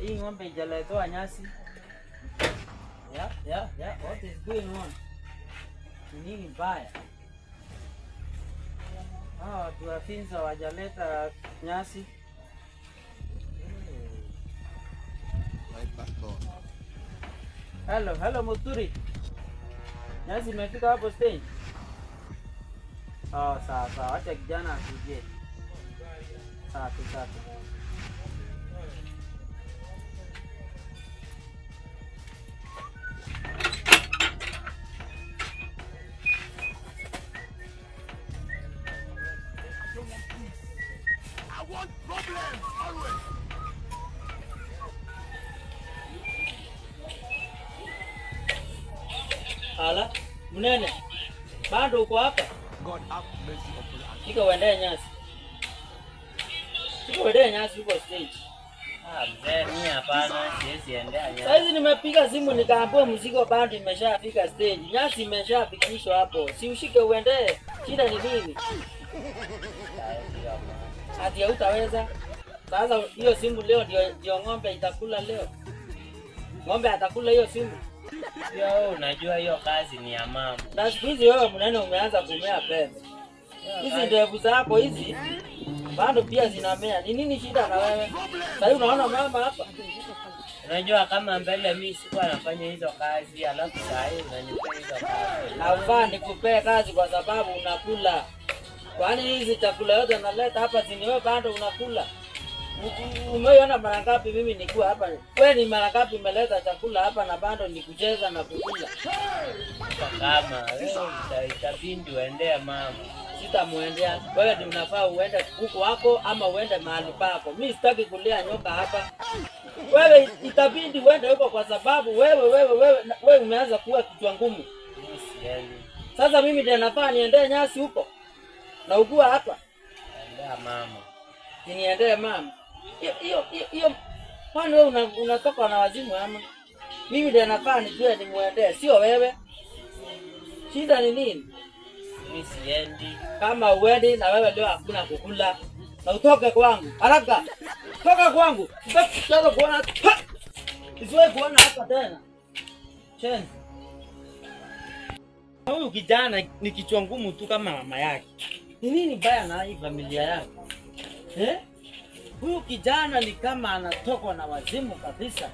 Hii ng'ombe ijaletoa nyasi. Yeah. What is going on? Nini mbaya? Watu wa Finza wajaleta nyasi. Hello Muturi. Nyasi imefika hapo stage. Sawa. Acha kijana akuje. Safi. I want problems always. Ala, Munene. Bado uko hapa? God have mercy upon us. Niko uende nyasi uko stage. Mzee mimi hapana, siwezi endea nyasi. Sasa nimepiga simu nikaambiwa mzigo bado imeshafika stage. Nyasi imeshafikishwa hapo. Si ushike uende. Shida ni nini? Ati hutaweza. Sasa hiyo simu leo ndio ng'ombe itakula leo. Ng'ombe atakula hiyo simu. Wewe unajua hiyo kazi ni ya mama. Na siku hizi wewe Munene umeanza kumea pembe. Hizi ndevu zako hizi bado pia zinamea. Ni nini shida na wewe? Sasa unaona mama hapa. Unajua kama mbele mimi sikuwa nafanya hizo kazi, alafu sasa hivi unanipea hizo kazi. Na ufaa nikupee kazi kwa sababu unakula. Kwani hizi chakula yote naleta hapa zini wewe bado unakula? Umeona mara ngapi mimi nikuwa hapa? Wewe ni mara ngapi umeleta chakula hapa na bado nikucheza na kukula? Kama wewe itabidi uendee mama. Sitamuendea. Wewe ndio unafaa uende huko wako ama uende mahali pako. Mimi sitaki kulea nyoka hapa. Wewe itabidi uende huko kwa sababu wewe umeanza kuwa kichwa ngumu. Sasa mimi ndio nafaa niendee nyasi huko. Na ukua hapa. Endea mama. Niendee mama. Hiyo kwani wewe unatoka na wazimu ama? Mimi ndio nafaa nijue nimuendee, sio wewe. Shida ni nini? Mimi siendi. Kama uendi na wewe leo hakuna kukula. Na utoke kwangu. Haraka. Toka kwangu. Sitaki kuona. Isiwe kuona hapa tena. Chen. Huyu kijana ni kichwa ngumu tu kama mama yake. Ni nini baya na hii familia yako? Huyu kijana ni kama anatokwa na wazimu kabisa.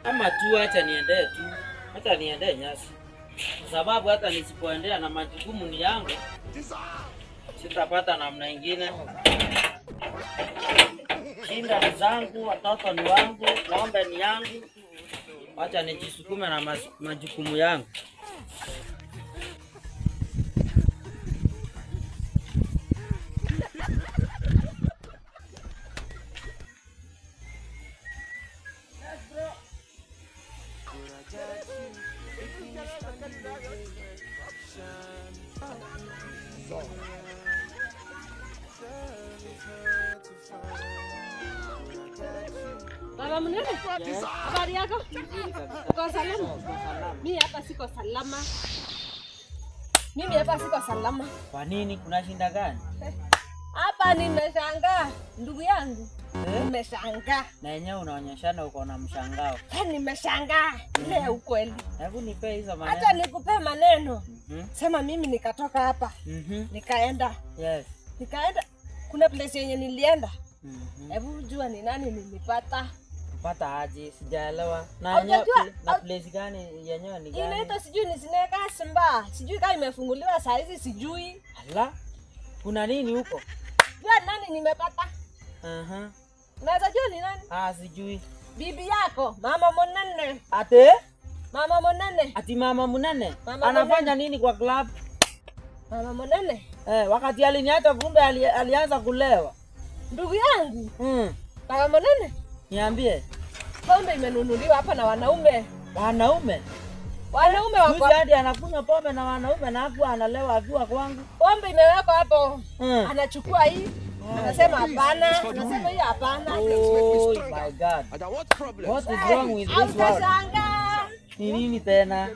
Ama tu acha niendee tu. Hata niendee nyasi. Sababu hata nisipoendea na majukumu ni yangu. Sitapata namna nyingine. Shinda ni zangu, watoto ni wangu, ng'ombe ni yangu. Acha nijisukume na majukumu yangu. Baba Munene, habari yako? Uko salama? Mimi hapa siko salama. Kwa nini? Kuna shinda gani? Hapa nimeshangaa, ndugu yangu. Nimeshangaa. Na yenyewe unaonyeshana uko na mshangao. Nimeshangaa. Ile ukweli. Hebu nipe hizo maneno. Hata nikupe maneno. Sema mimi nikatoka hapa. Nikaenda. Yes. Nikaenda. Kuna place yenye nilienda. Hebu jua ni nani nilipata. Pata aje, sijaelewa. Na yenyewe na place gani yenyewe ni gani? Inaitwa sijui ni Sineka Simba. Sijui kama imefunguliwa saa hizi sijui. Ala. Kuna nini huko? Jua nani nimepata? Unaweza jua ni nani? Sijui. Bibi yako, Mama Munene. Ate? Mama Munene. Ati Mama Munene? Anafanya nini kwa club? Mama Munene. Wakati aliniacha kumbe alianza kulewa. Ndugu yangu. Mama Munene. Niambie. Pombe imenunuliwa hapa na wanaume. Wanaume? Wanaume wako. Juzi hadi anakunywa pombe na wanaume na hapo analewa akiwa kwangu. Pombe imewekwa hapo. Mm. Anachukua hii. Anasema hapana. Anasema hii hapana. Oh my God. And what's problem? What is wrong with this world? Utashangaa. Ni nini tena?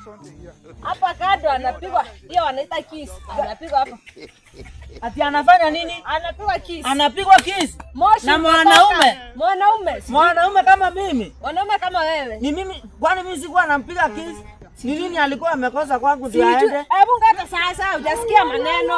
Hapa kado anapigwa. Hiyo wanaita kiss. Anapigwa hapa. Ati anafanya nini? Anapigwa kiss. Anapigwa kiss. Moshi Na kutoka. mwanaume? Mwanaume. Mwanaume kama mimi. Mwanaume kama wewe. Ni mimi, kwani mimi sikuwa nampiga kiss? Ni nini alikuwa amekosa kwangu ndio Sijui. aende? Hebu ngata sasa hujasikia maneno.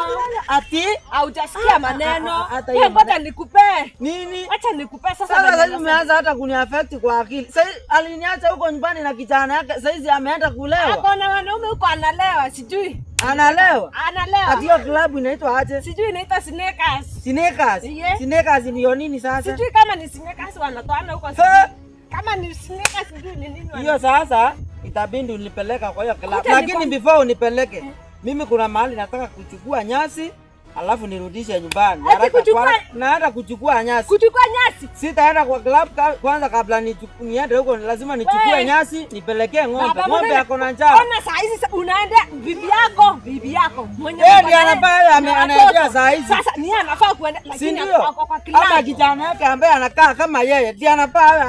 Ati Haujasikia maneno. hata Hiyo hiyo ngoja nikupe. nini? Acha nikupe sasa. Sasa venye sasa nasema. umeanza hata kuniaffect kwa akili. Sasa aliniacha huko nyumbani na kijana yake, sasa hizi ameenda kulewa. Ako na wanaume huko analewa, sijui. Analewa. Analewa. Ati hiyo club inaitwa aje? Sijui inaitwa Sneakers. Sneakers. Yeah. Sneakers ndio nini sasa? Sijui kama ni Sneakers wanatoana huko. Ha! Sijui. Kama ni Sneakers sijui ni nini. Hiyo sasa itabidi unipeleka kwa hiyo club. Kuja Lakini before unipeleke, mimi kuna mahali nataka kuchukua nyasi, alafu nirudishe nyumbani. Ati Haraka kuchukua- kwa- naenda kuchukua nyasi. Kuchukua nyasi. Sitaenda kwa club kwanza kabla niende huko, lazima nichukue Wewe. nyasi nipelekee ng'ombe. Baba Ng'ombe mwenye- yako na njaa. Ona saa hizi unaenda bibi yako mwenye Yeye mko ndiye naye anafaa na anaendea watoto. saa hizi. Sasa ni yeye anafaa kuenda Si lakini ndio? ako kwa Ama kilabu. kijana yake ambaye anakaa kama yeye ndiye anafaa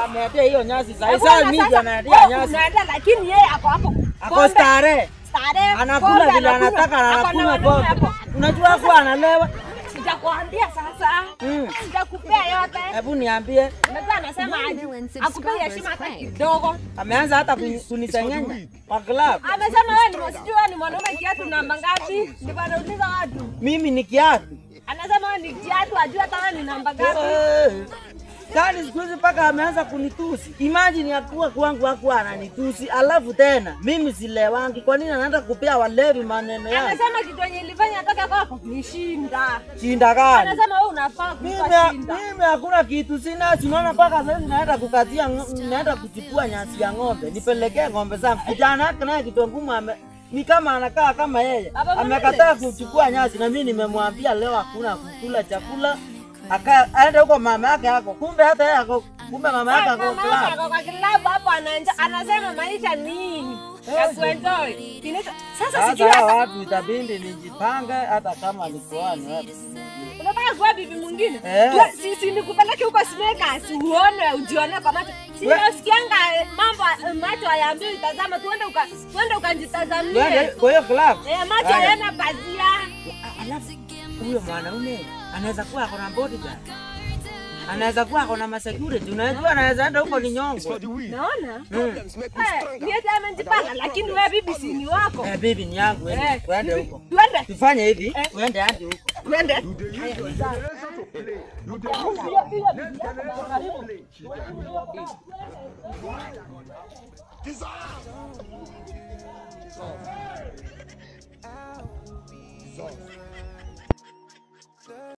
ameendea hiyo nyasi saa hizi. Sasa mimi ndiye anaendea nyasi. Unaenda lakini yeye ako hapo. Ako Pombe, starehe. starehe. Anakula pombe vile anakunywa. anataka na Ako na anakunywa wanaume pombe. hapo. Unajua kuwa analewa? Sijakwambia sasa. Mm. Sijakupea yote. Hebu niambie. Unajua anasema aje? Akupea heshima hata kidogo. Ameanza hata kunisengenya kwa club. Amesema wewe ni msijua ni mwanaume kiatu namba ngapi? Ndipo anauliza watu. Mimi ni kiatu. Anasema wewe ni kiatu ajua hata wewe ni namba ngapi? Kani siku hizi mpaka ameanza kunitusi. Imagine yakuwa kwangu hakuwa ananitusi, alafu tena mimi silewangi. Kwa nini anaenda kupea walevi maneno yangu? Anasema kitu yenye ilifanya atoke kwako ni shinda. Shinda gani? Anasema wewe unafaa Mimi kulipa shinda. mimi hakuna kitu sina. Unaona mpaka sasa hivi naenda kukatia naenda kuchukua nyasi ya ng'ombe. Nipelekee ng'ombe zangu. Kijana yake naye kitu ngumu ni kama anakaa kama yeye. Baba Amekataa kuchukua nyasi na mimi nimemwambia leo hakuna kukula chakula. Aenda huko mama yake yako. Kumbe hata yeye ako, kumbe mama yake ako Mama club. yako kwa kilabu hapo anasema maisha nini? Ya kuenjoy. Sasa Sasa sijui hao hata watu itabidi nijipange hata kama ni kwani wapi. unataka kuwa bibi mwingine. Eh. Sisi nikupeleke huko Sneakers uone ujione kwa macho. Si unasikianga mambo macho hayaambiwi tazama tuende ukajitazamie. Twende kwa hiyo club. Macho hayana pazia. Alafu huyo mwanaume anaweza kuwa ako na bodyguard. Anaweza kuwa ako na masecurity. Unajua anaweza enda huko ni nyongo. Naona? Problems make me stronger. Niete amejipanga lakini wewe bibi si ni wako. Bibi ni yangu wewe. Twende huko. Twende. Tufanye hivi, uende hadi huko. Twende.